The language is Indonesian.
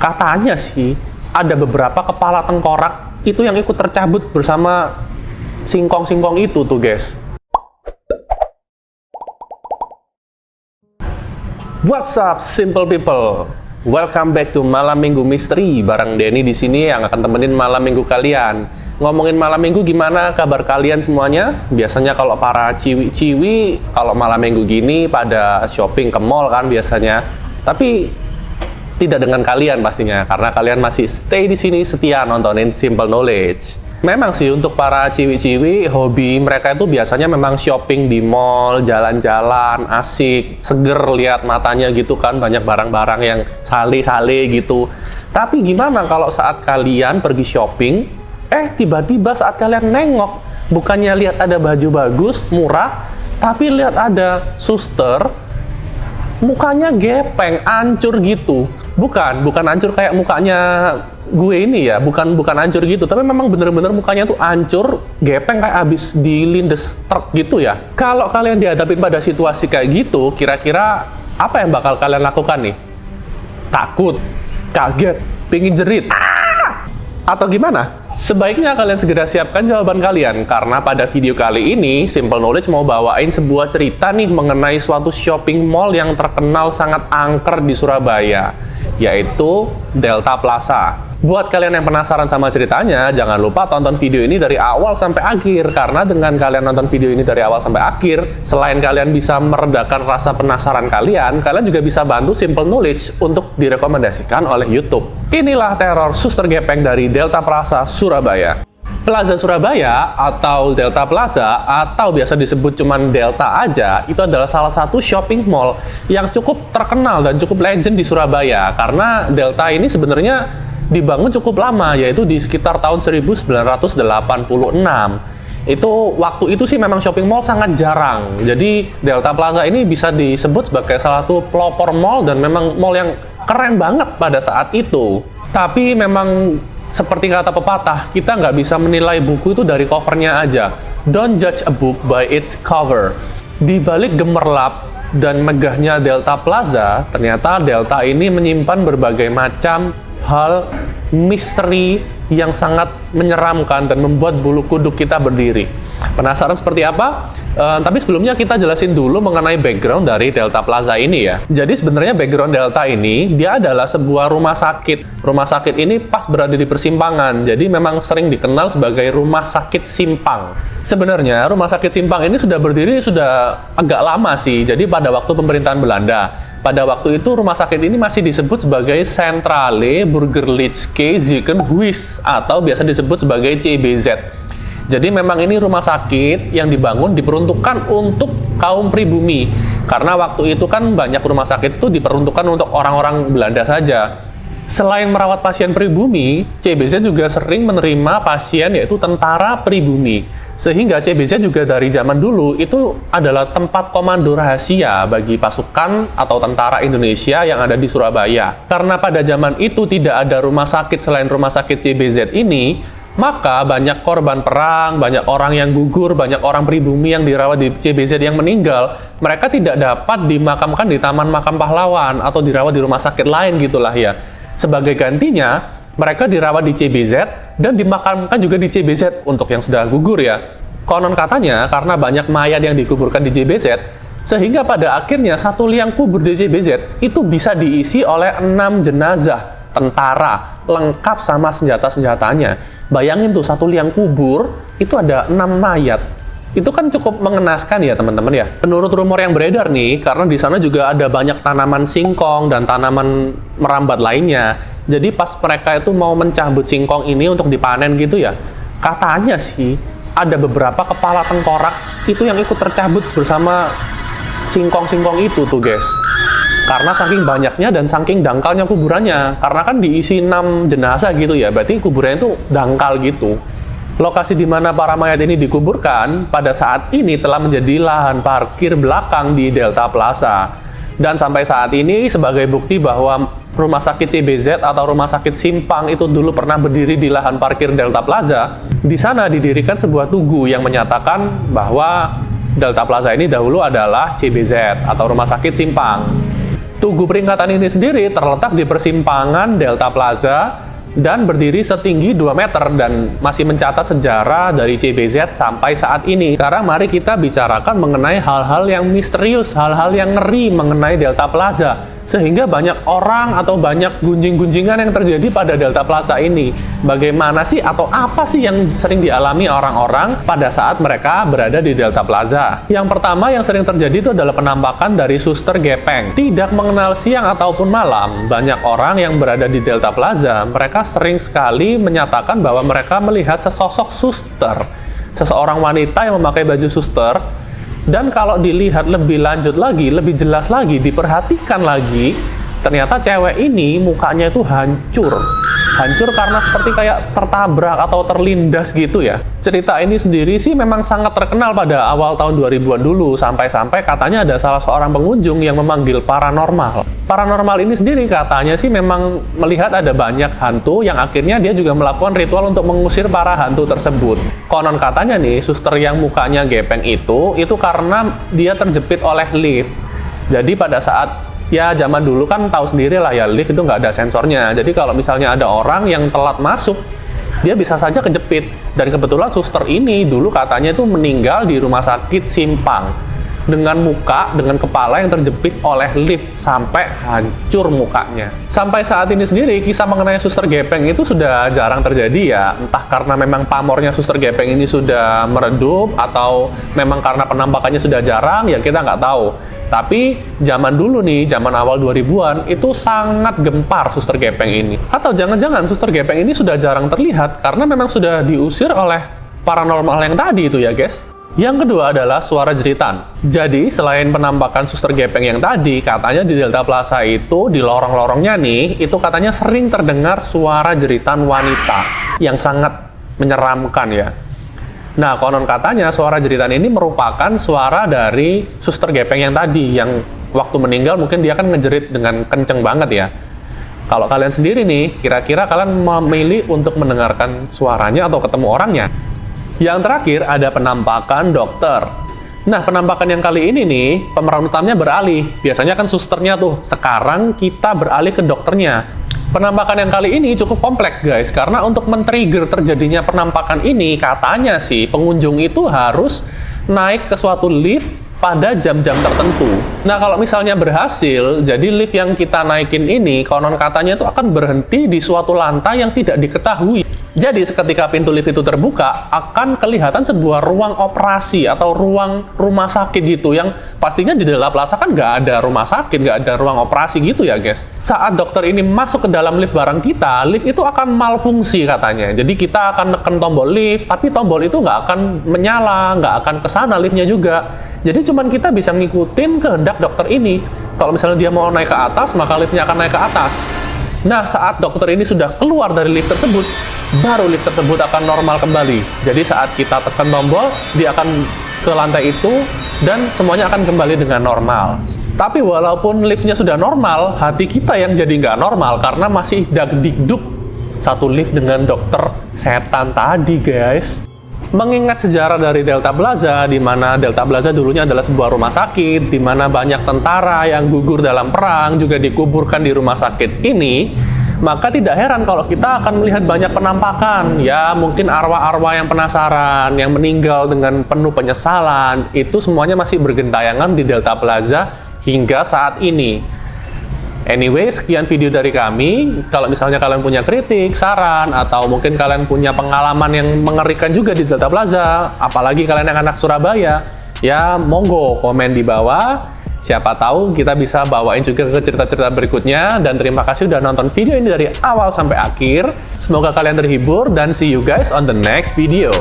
Katanya sih, ada beberapa kepala tengkorak itu yang ikut tercabut bersama singkong-singkong itu tuh, guys. What's up, simple people? Welcome back to Malam Minggu Misteri. Bareng Denny di sini yang akan temenin malam minggu kalian. Ngomongin malam minggu, gimana kabar kalian semuanya? Biasanya kalau para ciwi-ciwi, kalau malam minggu gini pada shopping ke mall kan biasanya. Tapi tidak dengan kalian pastinya, karena kalian masih stay di sini setia nontonin Simple Knowledge. Memang sih untuk para ciwi-ciwi, hobi mereka itu biasanya memang shopping di mall, jalan-jalan, asik, seger lihat matanya gitu kan, banyak barang-barang yang sale-sale gitu. Tapi gimana kalau saat kalian pergi shopping, tiba-tiba saat kalian nengok, bukannya lihat ada baju bagus, murah, tapi lihat ada suster, mukanya gepeng, hancur gitu. Bukan hancur kayak mukanya gue ini ya, bukan hancur gitu, tapi memang bener-bener mukanya tuh hancur, gepeng kayak abis dilindes truk gitu ya. Kalau kalian dihadapin pada situasi kayak gitu, kira-kira apa yang bakal kalian lakukan nih? Takut, kaget, pingin jerit, atau gimana? Sebaiknya kalian segera siapkan jawaban kalian, karena pada video kali ini Simple Knowledge mau bawain sebuah cerita nih mengenai suatu shopping mall yang terkenal sangat angker di Surabaya, yaitu Delta Plaza. Buat kalian yang penasaran sama ceritanya, jangan lupa tonton video ini dari awal sampai akhir, karena dengan kalian nonton video ini dari awal sampai akhir, selain kalian bisa meredakan rasa penasaran kalian juga bisa bantu Simple Knowledge untuk direkomendasikan oleh YouTube. Inilah teror suster gepeng dari Delta Plaza, Surabaya. Plaza Surabaya atau Delta Plaza atau biasa disebut cuman Delta aja, itu adalah salah satu shopping mall yang cukup terkenal dan cukup legend di Surabaya, karena Delta ini sebenarnya dibangun cukup lama, yaitu di sekitar tahun 1986. Itu waktu itu sih memang shopping mall sangat jarang. Jadi Delta Plaza ini bisa disebut sebagai salah satu pelopor mall dan memang mall yang keren banget pada saat itu. Tapi memang seperti kata pepatah, kita nggak bisa menilai buku itu dari covernya aja. Don't judge a book by its cover. Di balik gemerlap dan megahnya Delta Plaza, ternyata Delta ini menyimpan berbagai macam hal misteri yang sangat menyeramkan dan membuat bulu kuduk kita berdiri. Penasaran seperti apa? Tapi sebelumnya kita jelasin dulu mengenai background dari Delta Plaza ini ya. Jadi sebenarnya background Delta ini, dia adalah sebuah rumah sakit. Rumah sakit ini pas berada di persimpangan, jadi memang sering dikenal sebagai rumah sakit simpang. Sebenarnya rumah sakit simpang ini sudah berdiri sudah agak lama sih, jadi pada waktu pemerintahan Belanda. Pada waktu itu rumah sakit ini masih disebut sebagai Centrale Burgerlijke Ziekenhuis atau biasa disebut sebagai CBZ. Jadi memang ini rumah sakit yang dibangun diperuntukkan untuk kaum pribumi. Karena waktu itu kan banyak rumah sakit itu diperuntukkan untuk orang-orang Belanda saja. Selain merawat pasien pribumi, CBZ juga sering menerima pasien yaitu tentara pribumi. Sehingga CBZ juga dari zaman dulu itu adalah tempat komando rahasia bagi pasukan atau tentara Indonesia yang ada di Surabaya. Karena pada zaman itu tidak ada rumah sakit selain rumah sakit CBZ ini, maka banyak korban perang, banyak orang yang gugur, banyak orang pribumi yang dirawat di CBZ yang meninggal, mereka tidak dapat dimakamkan di Taman Makam Pahlawan atau dirawat di rumah sakit lain gitulah ya. Sebagai gantinya, mereka dirawat di CBZ dan dimakamkan juga di CBZ untuk yang sudah gugur ya. Konon katanya karena banyak mayat yang dikuburkan di CBZ, sehingga pada akhirnya satu liang kubur di CBZ itu bisa diisi oleh 6 jenazah tentara lengkap sama senjata-senjatanya. Bayangin tuh satu liang kubur itu ada 6 mayat. Itu kan cukup mengenaskan ya teman-teman ya. Menurut rumor yang beredar nih, karena di sana juga ada banyak tanaman singkong dan tanaman merambat lainnya. Jadi pas mereka itu mau mencabut singkong ini untuk dipanen gitu ya, katanya sih ada beberapa kepala tengkorak itu yang ikut tercabut bersama singkong-singkong itu tuh guys. Karena saking banyaknya dan saking dangkalnya kuburannya. Karena kan diisi 6 jenazah gitu ya, berarti kuburannya itu dangkal gitu. Lokasi di mana para mayat ini dikuburkan pada saat ini telah menjadi lahan parkir belakang di Delta Plaza. Dan sampai saat ini sebagai bukti bahwa rumah sakit CBZ atau rumah sakit Simpang itu dulu pernah berdiri di lahan parkir Delta Plaza, di sana didirikan sebuah tugu yang menyatakan bahwa Delta Plaza ini dahulu adalah CBZ atau rumah sakit Simpang. Tugu peringatan ini sendiri terletak di persimpangan Delta Plaza dan berdiri setinggi 2 meter dan masih mencatat sejarah dari CBZ sampai saat ini. Sekarang mari kita bicarakan mengenai hal-hal yang misterius, hal-hal yang ngeri mengenai Delta Plaza. Sehingga banyak orang atau banyak gunjing-gunjingan yang terjadi pada Delta Plaza ini. Bagaimana sih atau apa sih yang sering dialami orang-orang pada saat mereka berada di Delta Plaza? Yang pertama yang sering terjadi itu adalah penampakan dari suster gepeng. Tidak mengenal siang ataupun malam, banyak orang yang berada di Delta Plaza, mereka sering sekali menyatakan bahwa mereka melihat sesosok suster. Seseorang wanita yang memakai baju suster. Dan kalau dilihat lebih lanjut lagi, lebih jelas lagi, diperhatikan lagi, ternyata cewek ini mukanya itu hancur. Hancur karena seperti kayak tertabrak atau terlindas gitu ya. Cerita ini sendiri sih memang sangat terkenal pada awal tahun 2000-an dulu, sampai-sampai katanya ada salah seorang pengunjung yang memanggil paranormal. Paranormal ini sendiri katanya sih memang melihat ada banyak hantu yang akhirnya dia juga melakukan ritual untuk mengusir para hantu tersebut. Konon katanya nih, suster yang mukanya gepeng itu karena dia terjepit oleh lift. Jadi pada saat, ya zaman dulu kan tahu sendiri lah ya, lift itu nggak ada sensornya. Jadi kalau misalnya ada orang yang telat masuk, dia bisa saja kejepit. Dan kebetulan suster ini dulu katanya itu meninggal di rumah sakit Simpang. Dengan muka, dengan kepala yang terjepit oleh lift sampai hancur mukanya. Sampai saat ini sendiri, kisah mengenai suster gepeng itu sudah jarang terjadi ya. Entah karena memang pamornya suster gepeng ini sudah meredup, atau memang karena penampakannya sudah jarang, ya kita nggak tahu. Tapi zaman dulu nih, zaman awal 2000-an, itu sangat gempar suster gepeng ini. Atau jangan-jangan suster gepeng ini sudah jarang terlihat, karena memang sudah diusir oleh paranormal yang tadi itu ya guys. Yang kedua adalah suara jeritan. Jadi, selain penampakan suster gepeng yang tadi, katanya di Delta Plaza itu, di lorong-lorongnya nih, itu katanya sering terdengar suara jeritan wanita yang sangat menyeramkan ya. Nah, konon katanya suara jeritan ini merupakan suara dari suster gepeng yang tadi, yang waktu meninggal mungkin dia kan ngejerit dengan kenceng banget ya. Kalau kalian sendiri nih, kira-kira kalian memilih untuk mendengarkan suaranya atau ketemu orangnya? Yang terakhir ada penampakan dokter. Nah, penampakan yang kali ini nih, pemeran utamanya beralih. Biasanya kan susternya tuh, sekarang kita beralih ke dokternya. Penampakan yang kali ini cukup kompleks guys, karena untuk men-trigger terjadinya penampakan ini, katanya sih pengunjung itu harus naik ke suatu lift pada jam-jam tertentu. Nah, kalau misalnya berhasil, jadi lift yang kita naikin ini, konon katanya itu akan berhenti di suatu lantai yang tidak diketahui. Jadi, seketika pintu lift itu terbuka, akan kelihatan sebuah ruang operasi atau ruang rumah sakit gitu, yang pastinya di Delta Plaza kan nggak ada rumah sakit, nggak ada ruang operasi gitu ya guys. Saat dokter ini masuk ke dalam lift bareng kita, lift itu akan malfungsi katanya. Jadi kita akan neken tombol lift, tapi tombol itu nggak akan menyala, nggak akan kesana liftnya juga. Jadi cuman kita bisa ngikutin kehendak dokter ini. Kalau misalnya dia mau naik ke atas, maka liftnya akan naik ke atas. Nah, saat dokter ini sudah keluar dari lift tersebut, baru lift tersebut akan normal kembali. Jadi saat kita tekan tombol, dia akan ke lantai itu, dan semuanya akan kembali dengan normal. Tapi walaupun liftnya sudah normal, hati kita yang jadi nggak normal, karena masih dagdikduk satu lift dengan dokter setan tadi guys. Mengingat sejarah dari Delta Plaza, di mana Delta Plaza dulunya adalah sebuah rumah sakit, di mana banyak tentara yang gugur dalam perang juga dikuburkan di rumah sakit ini, maka tidak heran kalau kita akan melihat banyak penampakan. Ya, mungkin arwah-arwah yang penasaran, yang meninggal dengan penuh penyesalan, itu semuanya masih bergentayangan di Delta Plaza hingga saat ini. Anyway, sekian video dari kami. Kalau misalnya kalian punya kritik, saran, atau mungkin kalian punya pengalaman yang mengerikan juga di Delta Plaza, apalagi kalian yang anak Surabaya, ya monggo komen di bawah. Siapa tahu kita bisa bawain juga ke cerita-cerita berikutnya. Dan terima kasih udah nonton video ini dari awal sampai akhir. Semoga kalian terhibur dan see you guys on the next video.